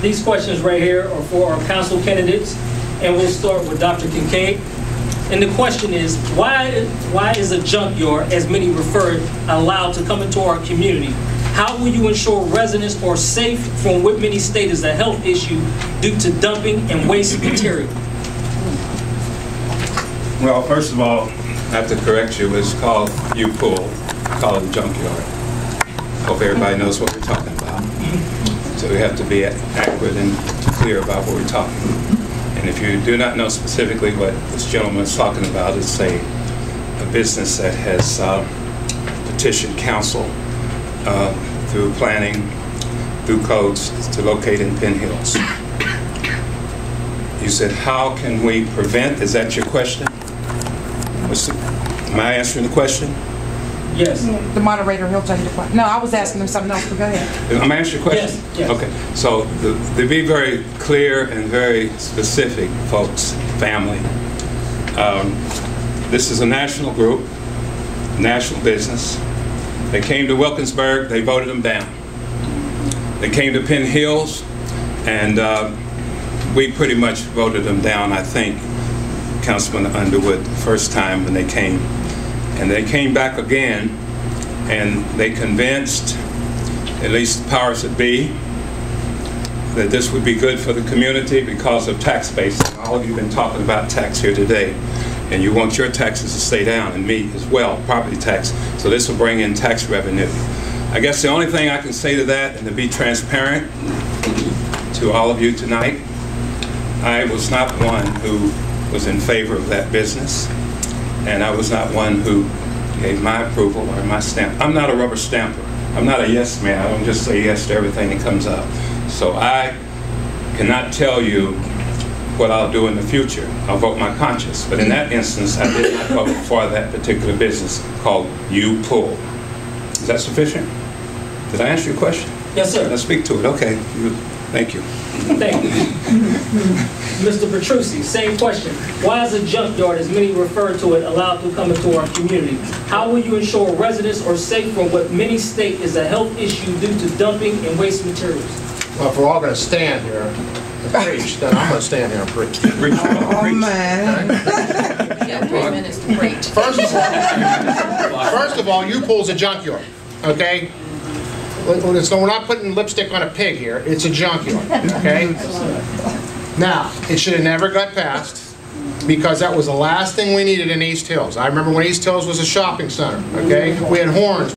these questions right here are for our council candidates, and we'll start with Dr. Kincaid. And the question is, why is a junkyard, as many refer it, allowed to come into our community? How will you ensure residents are safe from what many state is a health issue due to dumping and waste material? Well, first of all, I have to correct you. It's called U.Pool. Call it a junkyard. Hope everybody knows what we're talking about. So we have to be accurate and clear about what we're talking about. And if you do not know specifically what this gentleman is talking about, it's a business that has petitioned council through planning, through codes to locate in Penn Hills. You said, how can we prevent? Is that your question? Am I answering the question? Yes. The moderator, he'll take the question. No, I was asking him something else, but go ahead. Am I answering your question? Yes. Yes. Okay. So to be very clear and very specific, folks, family, this is a national group, national business. They came to Wilkinsburg, they voted them down. They came to Penn Hills, and we pretty much voted them down, I think, Councilman Underwood, the first time when they came. And they came back again, and they convinced, at least the powers that be, that this would be good for the community because of tax base. All of you have been talking about tax here today, and you want your taxes to stay down, and me as well, property tax. So this will bring in tax revenue. I guess the only thing I can say to that, and to be transparent to all of you tonight, I was not one who was in favor of that business. And I was not one who gave my approval or my stamp. I'm not a rubber stamper. I'm not a yes man. I don't just say yes to everything that comes up. So I cannot tell you what I'll do in the future. I'll vote my conscience. But in that instance, I did not vote for that particular business called U.Pool. Is that sufficient? Did I answer your question? Yes, sir. Let's speak to it. Okay. Thank you. Thank you. Mr. Petrucci, same question. Why is a junkyard, as many refer to it, allowed to come into our community? How will you ensure residents are safe from what many state is a health issue due to dumping and waste materials? Well, if we're all going to stand here and preach, then I'm going to stand here and preach. Oh, man. You got 3 minutes to preach. First of all, U-Pool's a junkyard, okay? So we're not putting lipstick on a pig here. It's a junkyard, okay? Now, it should have never got passed because that was the last thing we needed in East Hills. I remember when East Hills was a shopping center, okay? We had horns.